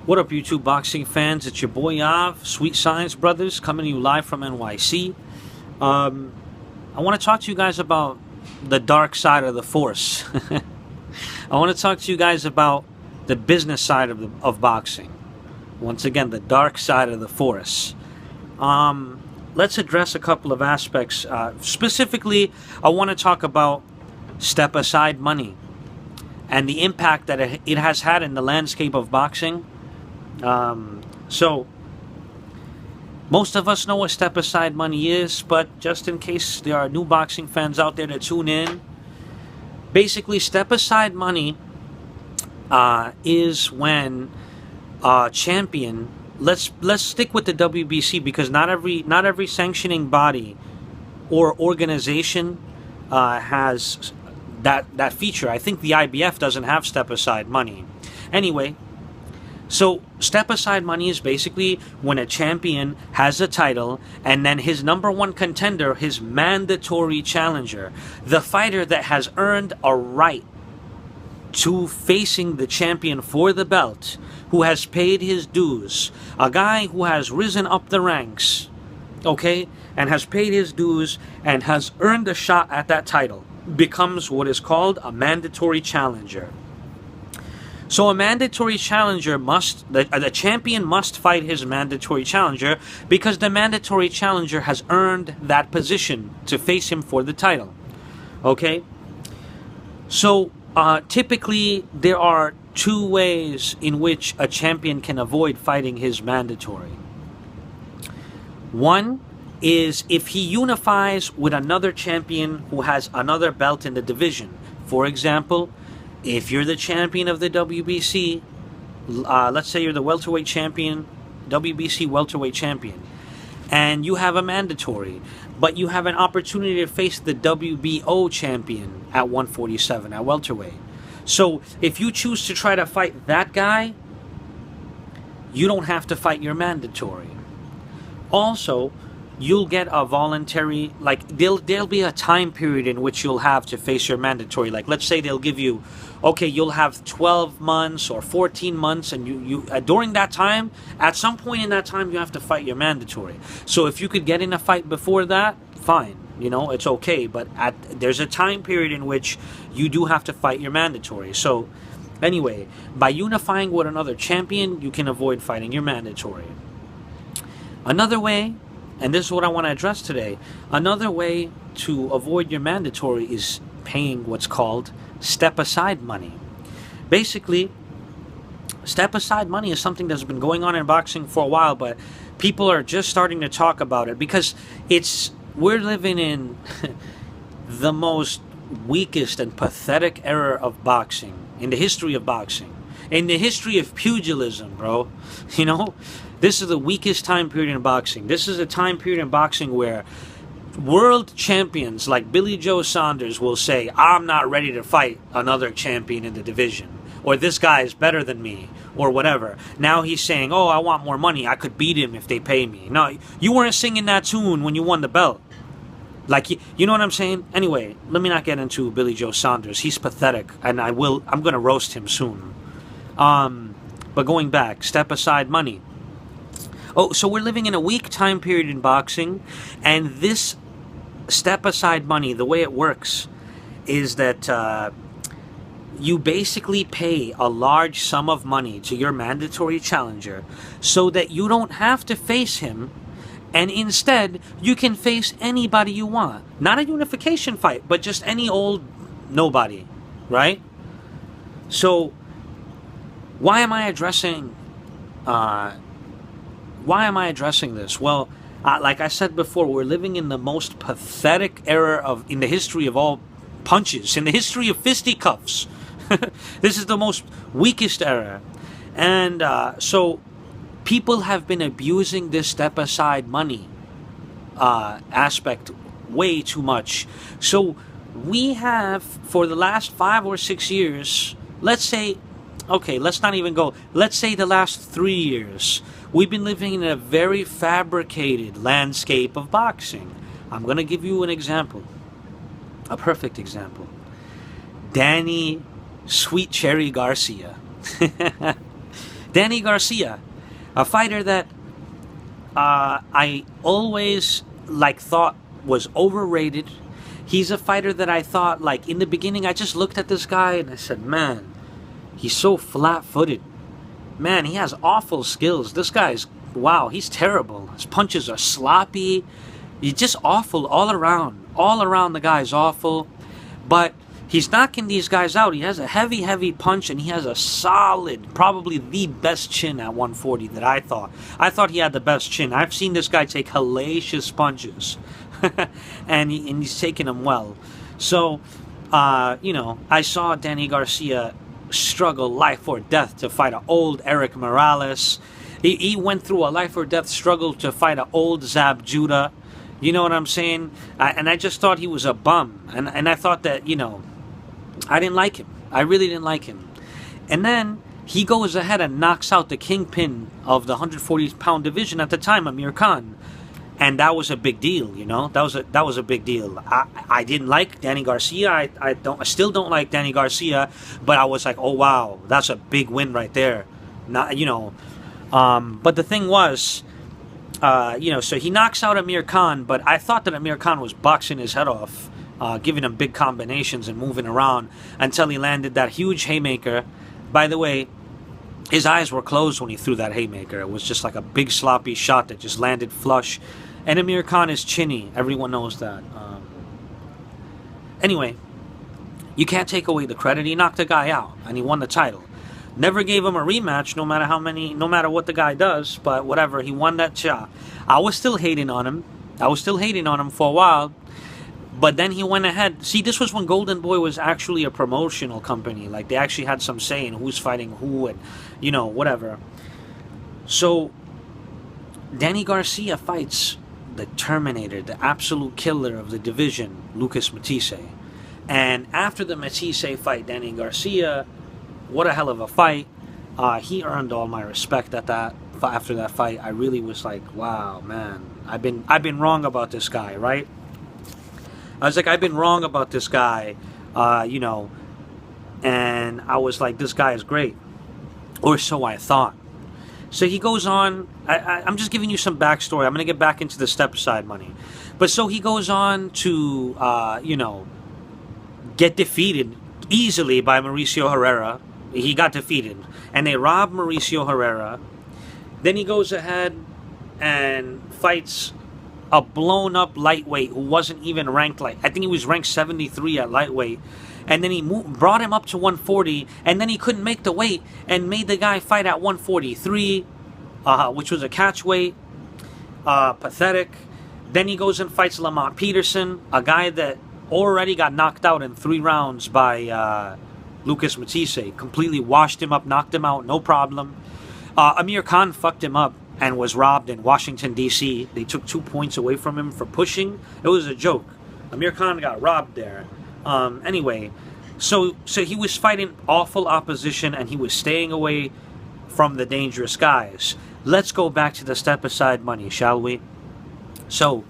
What up, YouTube boxing fans? It's your boy Av, Sweet Science Brothers, coming to you live from NYC. I want to talk to you guys about the dark side of the force. I want to talk to you guys about the business side of boxing. Once again, the dark side of the force. Let's address a couple of aspects. Specifically, I want to talk about step-aside money and the impact that it has had in the landscape of boxing. So most of us know what step-aside money is, but just in case there are new boxing fans out there that tune in, basically step-aside money is when a champion, let's stick with the WBC, because not every sanctioning body or organization has that feature. I think the IBF doesn't have step-aside money. Anyway, so step-aside money is basically when a champion has a title and then his number one contender, his mandatory challenger, the fighter that has earned a right to facing the champion for the belt, who has paid his dues, a guy who has risen up the ranks, okay, and has paid his dues and has earned a shot at that title, becomes what is called a mandatory challenger. So a mandatory challenger the champion must fight his mandatory challenger because the mandatory challenger has earned that position to face him for the title. Okay? So typically there are two ways in which a champion can avoid fighting his mandatory. One is if he unifies with another champion who has another belt in the division. For example, if you're the champion of the WBC, let's say you're the welterweight champion, WBC welterweight champion, and you have a mandatory, but you have an opportunity to face the WBO champion at 147, at welterweight. So if you choose to try to fight that guy, you don't have to fight your mandatory. Also, you'll get a voluntary, like there'll be a time period in which you'll have to face your mandatory. Like let's say they'll give you, okay, you'll have 12 months or 14 months, and you during that time, at some point in that time, you have to fight your mandatory. So if you could get in a fight before that, fine, it's okay. But there's a time period in which you do have to fight your mandatory. So anyway, by unifying with another champion, you can avoid fighting your mandatory. Another way, and this is what I want to address today, another way to avoid your mandatory is paying what's called step-aside money. Basically, step-aside money is something that's been going on in boxing for a while, but people are just starting to talk about it because we're living in the most weakest and pathetic era of boxing, in the history of boxing, in the history of pugilism, bro. This is the weakest time period in boxing. This is a time period in boxing where world champions like Billy Joe Saunders will say, I'm not ready to fight another champion in the division, or this guy is better than me, or whatever. Now he's saying, oh, I want more money, I could beat him if they pay me. No, you weren't singing that tune when you won the belt. Like, you know what I'm saying? Anyway, let me not get into Billy Joe Saunders. He's pathetic, and I'm going to roast him soon. But going back, step-aside money. Oh, so we're living in a weak time period in boxing, and this step-aside money, the way it works is that you basically pay a large sum of money to your mandatory challenger so that you don't have to face him, and instead you can face anybody you want. Not a unification fight, but just any old nobody, right? So why am I addressing this? Well, like I said before, we're living in the most pathetic era in the history of all punches, in the history of fisticuffs. This is the most weakest era. And so people have been abusing this step-aside money aspect way too much. So we have, for the last 5 or 6 years, let's say, okay, let's not even go, let's say the last 3 years, we've been living in a very fabricated landscape of boxing. I'm going to give you an example, a perfect example. Danny Sweet Cherry Garcia. Danny Garcia, a fighter that I always thought was overrated. He's a fighter that I thought, like, in the beginning, I just looked at this guy and I said, man, he's so flat-footed. Man, he has awful skills. This guy's, wow, he's terrible. His punches are sloppy. He's just awful all around. All around the guy's awful. But he's knocking these guys out. He has a heavy, heavy punch, and he has a solid, probably the best chin at 140 that I thought. I thought he had the best chin. I've seen this guy take hellacious punches. and he's taking them well. So, I saw Danny Garcia struggle life or death to fight an old Eric Morales. He went through a life or death struggle to fight an old Zab Judah. You know what I'm saying? And I just thought he was a bum. And I thought that, I didn't like him. I really didn't like him. And then he goes ahead and knocks out the kingpin of the 140-pound division at the time, Amir Khan. And that was a big deal, That was a big deal. I didn't like Danny Garcia. I still don't like Danny Garcia. But I was like, oh wow, that's a big win right there. Not, But the thing was, so he knocks out Amir Khan. But I thought that Amir Khan was boxing his head off, giving him big combinations and moving around until he landed that huge haymaker. By the way, his eyes were closed when he threw that haymaker. It was just like a big sloppy shot that just landed flush. And Amir Khan is chinny. Everyone knows that. Anyway, you can't take away the credit. He knocked the guy out, and he won the title. Never gave him a rematch, no matter what the guy does. But whatever, he won that shot. I was still hating on him. For a while. But then he went ahead. See, this was when Golden Boy was actually a promotional company. Like, they actually had some say in who's fighting who and, whatever. So, Danny Garcia fights the Terminator, the absolute killer of the division, Lucas Matisse. And after the Matisse fight, Danny Garcia, what a hell of a fight. He earned all my respect after that fight. I really was like, wow, man, I've been wrong about this guy, right? I was like, I've been wrong about this guy, and I was like, this guy is great. Or so I thought. So he goes on, I'm just giving you some backstory. I'm going to get back into the step-aside money. But so he goes on to, get defeated easily by Mauricio Herrera. He got defeated. And they rob Mauricio Herrera. Then he goes ahead and fights a blown-up lightweight who wasn't even ranked, I think he was ranked 73 at lightweight. And then he brought him up to 140, and then he couldn't make the weight and made the guy fight at 143, which was a catch weight. Pathetic. Then he goes and fights Lamont Peterson, a guy that already got knocked out in 3 rounds by Lucas Matisse. Completely washed him up, knocked him out, no problem. Amir Khan fucked him up and was robbed in Washington, D.C. They took 2 points away from him for pushing. It was a joke. Amir Khan got robbed there. Anyway, so he was fighting awful opposition, and he was staying away from the dangerous guys. Let's go back to the step-aside money, shall we? So,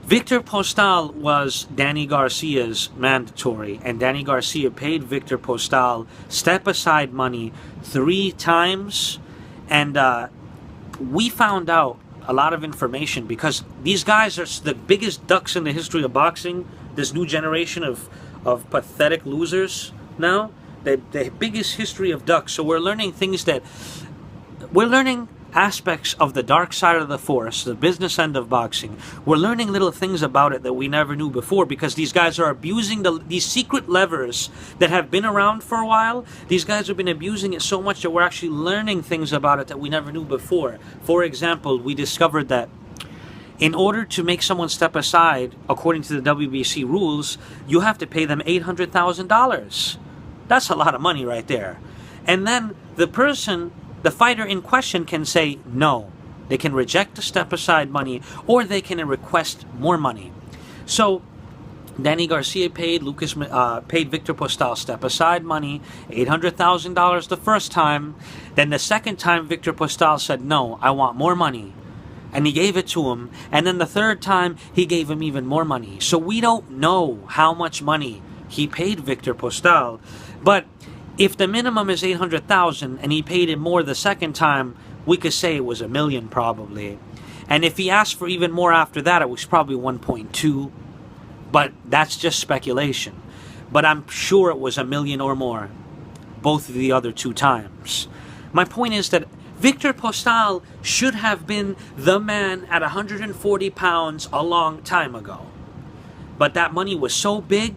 Victor Postal was Danny Garcia's mandatory, and Danny Garcia paid Victor Postal step-aside money 3 times, and we found out a lot of information because these guys are the biggest ducks in the history of boxing. This new generation of pathetic losers now, the biggest history of ducks. So we're learning aspects of the dark side of the force, the business end of boxing. We're learning little things about it that we never knew before because these guys are abusing these secret levers that have been around for a while. These guys have been abusing it so much that we're actually learning things about it that we never knew before. For example, we discovered that in order to make someone step aside, according to the WBC rules, you have to pay them $800,000. That's a lot of money right there. And then the fighter in question can say no. They can reject the step-aside money, or they can request more money. So, Danny Garcia paid Victor Postal step-aside money, $800,000 the first time. Then the second time, Victor Postal said, no, I want more money. And he gave it to him. And then the third time, he gave him even more money. So we don't know how much money he paid Victor Postal. But If the minimum is 800,000 and he paid it more the second time, we could say it was $1 million probably. And if he asked for even more after that, it was probably 1.2. But that's just speculation. But I'm sure it was $1 million or more, both of the other two times. My point is that Victor Postal should have been the man at 140 pounds a long time ago. But that money was so big,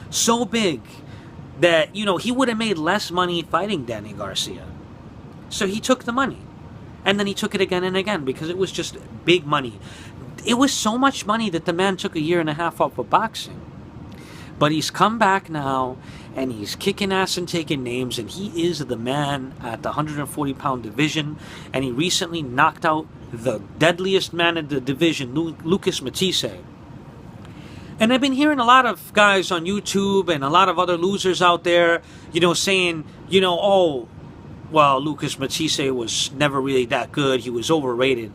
so big, that, you know, he would have made less money fighting Danny Garcia. So he took the money. And then he took it again and again because it was just big money. It was so much money that the man took 1.5 years off of boxing. But he's come back now, and he's kicking ass and taking names, and he is the man at the 140-pound division, and he recently knocked out the deadliest man in the division, Lucas Matisse. And I've been hearing a lot of guys on YouTube and a lot of other losers out there, you know, saying, you know, oh, well, Lucas Matisse was never really that good. He was overrated.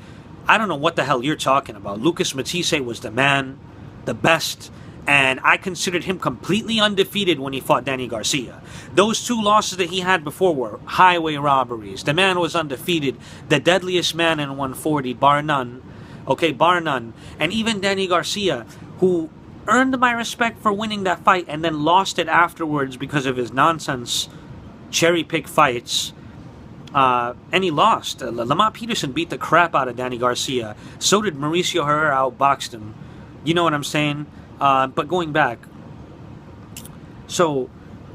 I don't know what the hell you're talking about. Lucas Matisse was the man, the best, and I considered him completely undefeated when he fought Danny Garcia. Those two losses that he had before were highway robberies. The man was undefeated, the deadliest man in 140, bar none. Okay, bar none. And even Danny Garcia, who earned my respect for winning that fight and then lost it afterwards because of his nonsense cherry-pick fights. And he lost. Lamont Peterson beat the crap out of Danny Garcia. So did Mauricio Herrera, outboxed him. You know what I'm saying? But going back. So,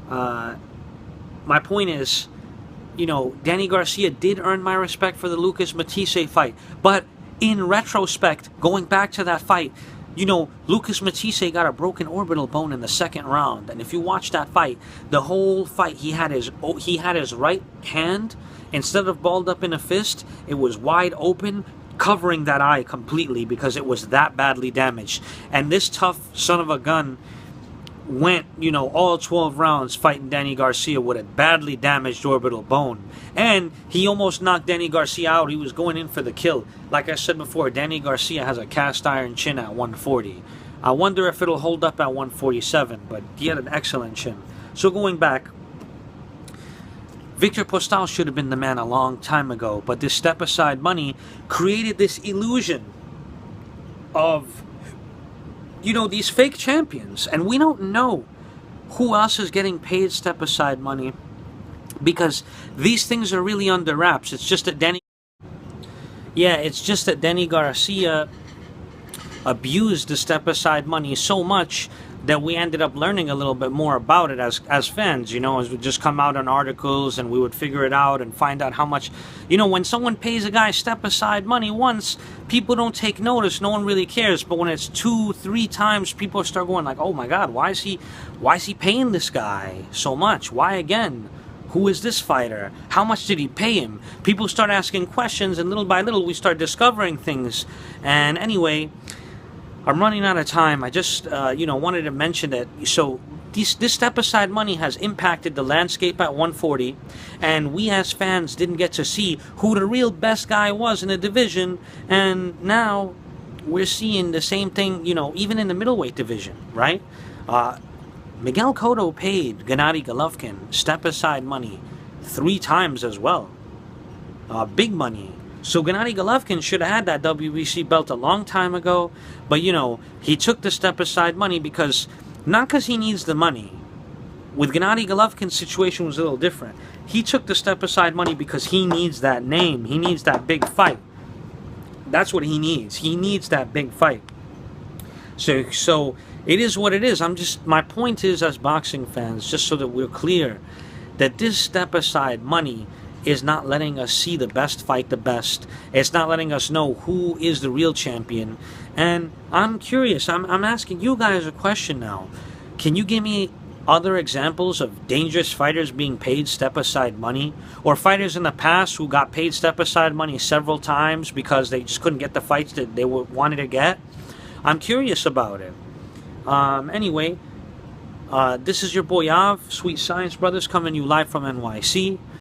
my point is, you know, Danny Garcia did earn my respect for the Lucas Matisse fight. But in retrospect, going back to that fight, you know, Lucas Matisse got a broken orbital bone in the second round. And if you watch that fight, the whole fight, he had his right hand, instead of balled up in a fist, it was wide open, covering that eye completely because it was that badly damaged. And this tough son of a gun went, you know, all 12 rounds fighting Danny Garcia with a badly damaged orbital bone. And he almost knocked Danny Garcia out. He was going in for the kill. Like I said before, Danny Garcia has a cast iron chin at 140. I wonder if it'll hold up at 147, but he had an excellent chin. So going back, Victor Postal should have been the man a long time ago, but this step-aside money created this illusion of, you know, these fake champions. And we don't know who else is getting paid step-aside money because these things are really under wraps. It's just that Danny Garcia abused the step-aside money so much that we ended up learning a little bit more about it as fans, you know, as we just come out on articles and we would figure it out and find out how much, you know, when someone pays a guy step-aside money once, people don't take notice, no one really cares, but when it's 2-3 times, people start going like, oh my God, why is he paying this guy so much? Why again? Who is this fighter? How much did he pay him? People start asking questions, and little by little we start discovering things. And anyway, I'm running out of time. I just, you know, wanted to mention that. So this step-aside money has impacted the landscape at 140, and we as fans didn't get to see who the real best guy was in the division, and now we're seeing the same thing, you know, even in the middleweight division, right? Miguel Cotto paid Gennady Golovkin step-aside money 3 times as well. Big money. So Gennady Golovkin should have had that WBC belt a long time ago, but, you know, he took the step-aside money because, not because he needs the money. With Gennady Golovkin's situation was a little different. He took the step-aside money because he needs that name. He needs that big fight. That's what he needs. He needs that big fight. So it is what it is. My point is, as boxing fans, just so that we're clear, that this step-aside money is not letting us see the best fight the best. It's not letting us know who is the real champion. And I'm curious. I'm asking you guys a question now. Can you give me other examples of dangerous fighters being paid step-aside money? Or fighters in the past who got paid step-aside money several times because they just couldn't get the fights that they wanted to get? I'm curious about it. Anyway, this is your boy Av, Sweet Science Brothers, coming to you live from NYC.